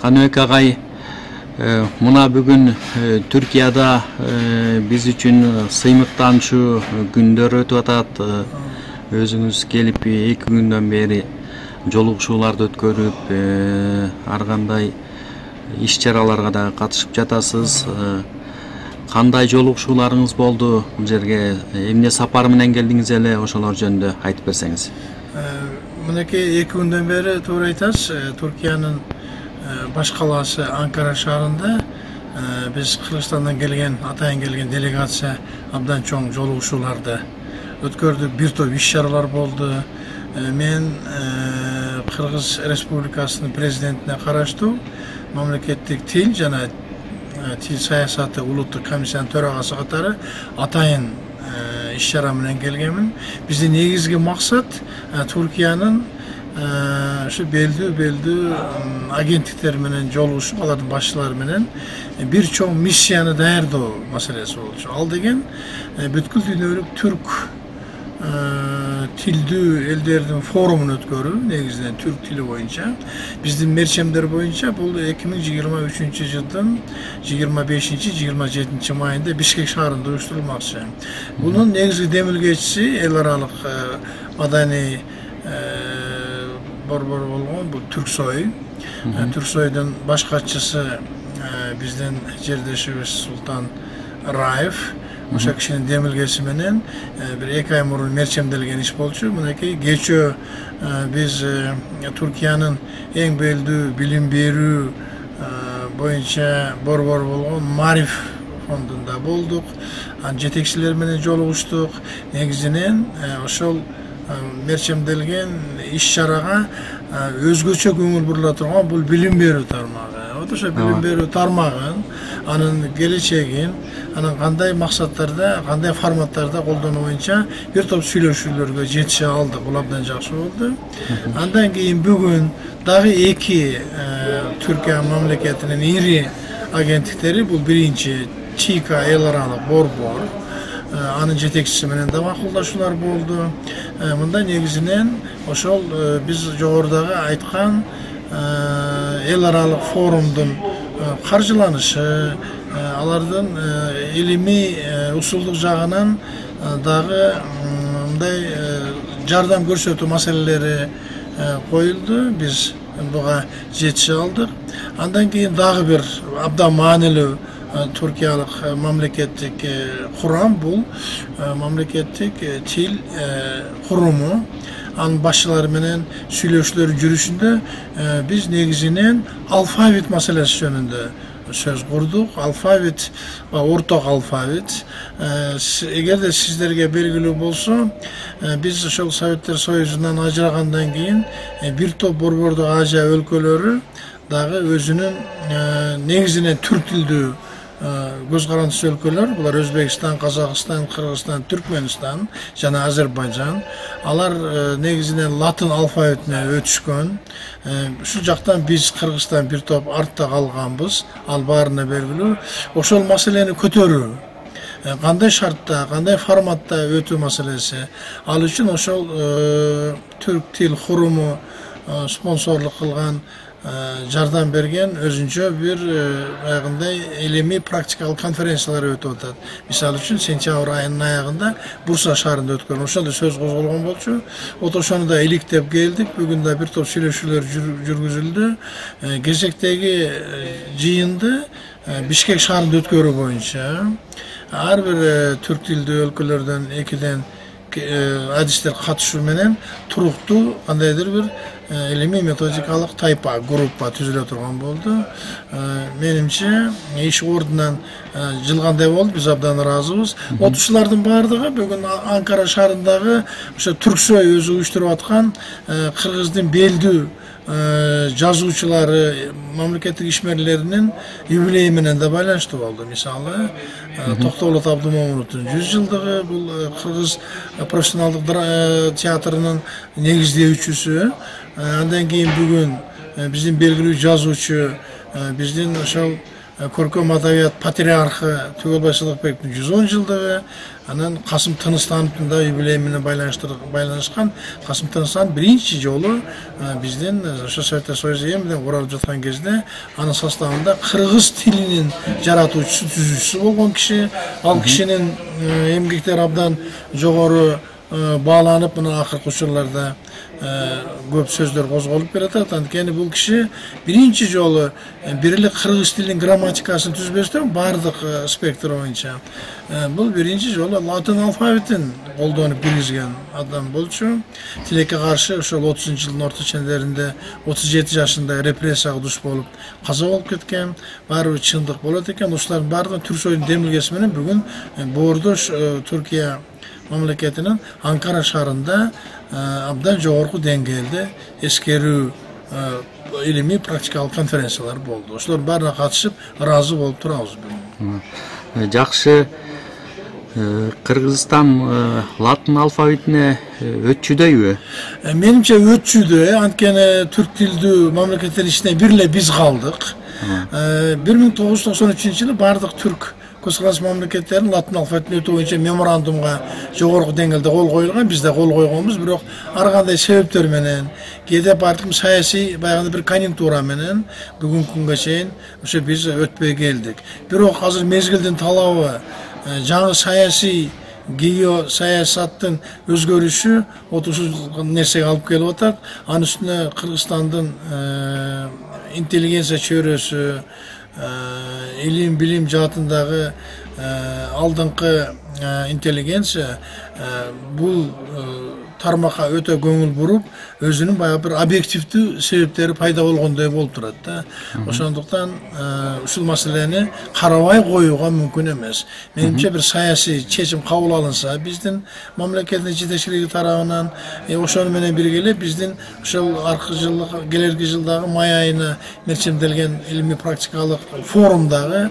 Каныбек агай, мына бүгүн Түркияда биз үчүн сыймыктанчу күндөр өтүп атат. Өзүңүз келип 2 күндөн бери жолугушууларды өткөрүп, ар кандай иш-чараларга да катышып жатасыз. Кандай жолугушууларыңыз болду? Бул жерге эмне сапар менен келдиңиз эле, ошолор жөнүндө айтып берсеңиз. Мынакей 2 күндөн бeri туура айтасыз. Түркиянын баш калаасы Анкара шаарында биз Кыргызстандан келген, атайын келген делегация абдан чоң жолугушууларды өткөрдүк. Бир топ иш-чаралар болду. Мен Кыргыз Республикасынын президентине караштуу мамлекеттик тил жана тил саясаты улуттук комиссиянын төрагасы катары атайын иш-чара менен келгенмин. Биздин негизги максат Түркиянын şu beldi agentlikler menен жолугушуп, алардын башчылары менен бир чоң миссияны даярдоо маселеси болчу. Ал деген бүткүл дүйнөлүк түрк тилдүү элдердин форумун өткөрүү, негизинен түрк тили боюнча. Биздин мерчемдер боюнча бул 2023-жылдын 25-27 майында Бишкек шаарында уюштурулмакчы. Бунун негизги демилгечиси эл аралык маданий борбор болгон бул Түрксой. Түрксойдун баш катчысы биздин жердешибиз Султан Раев. Ошо кишинин демилгеси менен бир 2 ай мурун мерчемделген иш болчу. Мынакей кечөө биз Түркиянын эң белдүү билим берүү боюнча борбор болгон Мариф фондунда болдук. Жетекчилер менен жолугуштук. Негизинен ошол мерчемделген иш-чарага өзгөчө көңүл бурула турган бул билим берүү тармагы. Ошо билим берүү тармагын, анын келечегин, анын кандай максаттарда, кандай форматтарда колдонуу боюнча бир топ сүйлөшүүлөргө жетише алдык. Бул абдан жакшы болду. Андан кийин бүгүн дагы 2 Түркия мамлекетинин ири агенттиктери, бул биринчи ЧИКА эл аралык борбор, анын жетекчиси менен да макулдашуулар болду. Мында негизинен ошол биз жогорудагы айткан эл аралык форумдун каржыланышы, алардын илимий усулдук жагынан дагы мындай жардам көрсөтүү маселелери коюлду. Биз буга жетише алдык. Андан кийин дагы бир абдан маанилүү Türkiyalık mamleketlik kuram bul mamleketlik til kurumu an başçıları menen süйлөшүүлөр жүрүшүндө biz negizinen alfabet maselesi yönünde söz kurduk. Alfabet ve ortak alfabet. Eğer de sizlerge belgili bolsa, biz ошол Sovetler Soyuzu'ndan ajragandan keyin bir top borbordo Asia өлkөлөрү dagы özünün negizinen Türk tilдүү göz karandысы өлкөлөр, булар Өзбекстан, Казакстан, Кыргызстан, Түркмөнстан жана Азербайжан. Алар негизинен латын алфавитине өтүшкөн. Ушул жактан биз Кыргызстан бир топ артта калганбыз. Ал баарына белгилүү. Ошол маселени көтөрүү, кандай шартта, кандай форматта өтүү маселеси. Ал үчүн ошол Түрк тил куруму спонсорлук кылган, жардам берген өзүнчө бир аягындай илимий практикалык конференциялар өтүп атат. Мисалы үчүн сентябрь айынын аягында Бурса шаарында өткөн. Ошондо сөз козголгон болчу. Ошону да иликтеп келдик. Бүгүн да бир топ сүйлөшүүлөр жүргүзүлдү. Кезектеги жыйынды Бишкек шаарында өткөрүү боюнча ар бир түрк тилдүү өлкөлөрдөн 2ден адистер катышуу менен туруктуу кандайдыр бир илимий методикалык тайпа, группа түзүлө турган болду. Менимче иш ордунан жылгандай болду. Биз абдан ыраазыбыз. Отушуулардын баардыгы бүгүн Анкара шаарындагы ошо Түрксой өзү уюштуруп аткан Кыргыздын белдүү жазуучулары, мамлекеттик ишмерлеринин юбилейи менен да байланыштуу болду. Мисалы, Токтолот Абдымомуновдун 100 жылдыгы, бул Кыргыз профессионалдык театрынын негиздөөчүсү. Андан кийин бүгүн биздин белгилүү жазуучу, биздин ошол көркем адабият патриархы Түгелбай Сыдыкбектин 110 жылдыгы, анан Касым Тыныстановдун да юбилей менен байланышкан. Касым Тыныстанов биринчи жолу биздин ошо Совет Союзу менен куралып жаткан кезде анын составында кыргыз тилинин жаратуучусу, түзүүчүсү болгон киши. Ал кишинин эмгектери абдан жогору бааланып, мына акыркы учурларда көп сөздөр козголуп келатат. Анткени бул киши биринчи жолу бир эле кыргыз тилинин грамматикасын түзбөстөн бардык спектр боюнча бул биринчи жолу латын алфавитин колдонуп киргизген адам болчу. Тилекке каршы ошол 30-жылдын орто чендеринде 37 жашында репрессияга душ болуп каза болуп кеткен. Баары чындык болот экен. Ушулардын баардыгын Түрксойдун демилгеси менен бүгүн Боордош Түркия мамлекетинин Анкара шаарында абдан жогорку деңгээлде эскерүү илимий практикалык конференциялар болду. Ошолор баарына катышып ыраазы болуп турабыз бүгүн. Жакшы. Кыргызстан латын алфавитине өтчүдөйбү? Менимче өтчүдө. Анткени түрк тилдүү мамлекеттердин ичинде бир эле биз калдык. 1993-жылы бардык түрк көзкарас мамлекеттерин латын алфавитине өтүү боюнча меморандумга жогорку деңгээлде кол коюлган. Биз да кол койгонбуз, бирок ар кандай себептер менен, кээде бардык саясий баягы бир конъюнктура менен бүгүнкү күнгө чейин ошо биз өтпөй келдик. Бирок азыр мезгилдин талабы, жаңы саясий геосаясаттын өзгөрүшү ушул нерсеге алып келип атат. Анын үстүнө Кыргызстандын интеллигенция чөйрөсү, илим билим жаатындагы алдыңкы интеллигенция бул тармакка өтө көңүл буруп, өзүнүн баягы бир объективдүү себептери пайда болгондой болуп турат да. Ошондуктан ушул маселени карабай коюуга мүмкүн эмес. Менимче бир саясий чечим кабыл алынса, биздин мамлекеттин жетекчилиги тарабынан ошону менен бирге эле биздин ошол аркы жылы, келерки жылдагы май айына мерчемделген илимий практикалык форумдагы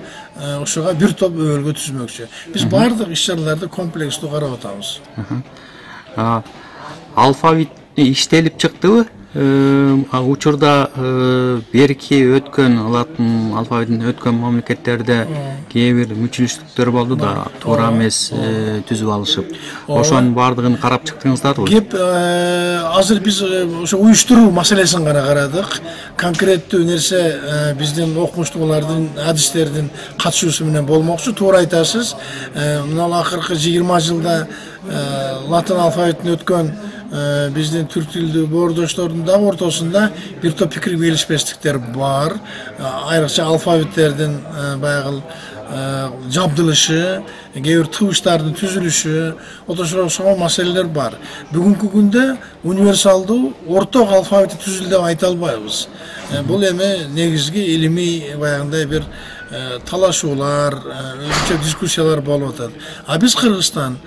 ошого бир топ өбөлгө түзмөкчү. Биз бардык иш-чараларды комплекстүү карап атабыз. Алфавит иштелип чыктыбы? Учурда берки өткөн латын алфавитин өткөн мамлекеттерде кээ бир мүчүлүштүктөр болду да, туура эмес түзүп алышып. Ошонун бардыгын карап чыктыңыздарбы? Кеп азыр биз ошо уюштуруу маселесин гана карадык. Конкреттүү нерсе биздин окумуштуулардын, адистердин катышуусу менен болмокчу. Туура айтасыз. Мына акыркы 20 жылда латын алфавитин өткөн биздин түрк тилдүү боордоштордун дагы ортосунда бир топ пикир келишпестиктер бар. Айрыкча алфавиттердин баягы жабдылышы, кээ бир тыбыштардын түзүлүшү, ошол маселелер бар. Бүгүнкү күндө универсалдуу орток алфавит түзүлдү деп айта албайбыз. Бул эми негизги илимий баягындай бир талашуулар, өзүнчө дискуссиялар болуп атат. А биз Кыргызстан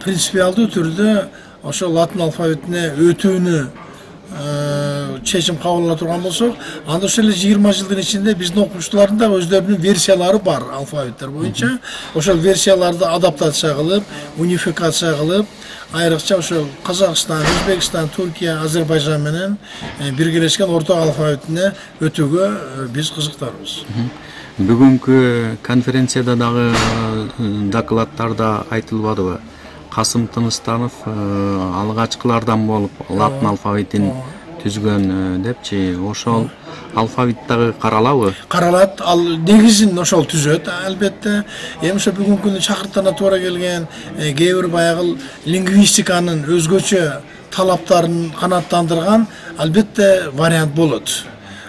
принципиалдуу түрдө ошо латын алфавитине өтүүнү чечим кабыл ала турган болсок, анда ошол эле 20 жылдын ичинде биздин окумуштуулардын да өздөрүнүн версиялары бар алфавиттер боюнча. Ошол версияларды адаптация кылып, унификация кылып, айрыкча ошол Казакстан, Өзбекстан, Түркия, Азербайжан менен биргелешкен орток алфавитине өтүүгө биз кызыктарбыз. Бүгүнкү конференцияда дагы докладтарда айтылбадыбы? Касым Тыныстанов алгачкылардан болуп латын алфавитин түзгөн депчи. Ошол алфавит дагы каралабы? Каралат. Ал негизин ошол түзөт албетте. Эми ошо бүгүнкү күндү чакыртана туура келген кээ бир баягы лингвистиканын өзгөчө талаптарын канааттандырган албетте вариант болот.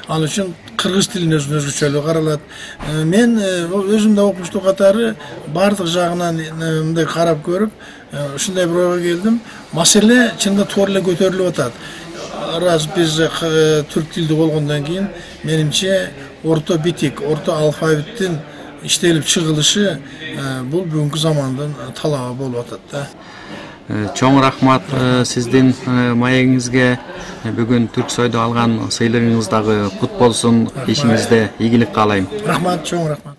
Ал үчүн кыргыз тилин өзгөчөлүгү каралат. Мен өзүм да окумуштуу катары бардык жагынан мындай карап көрүп, ушундай бир ойго келдим. Маселе чынында туура эле көтөрүлүп атат. Раз биз түрк тилдүү болгондон кийин, менимче орто битик, орто алфавиттин иштелип чыгылышы бул бүгүнкү замандын талабы болуп атат да. Чоң рахмат сиздин маегиңизге. Бүгүн Түрксойдо алган сыйлыгыңыз дагы кут болсун. Ишиңизде ийгилик каалайм. Рахмат, чоң рахмат.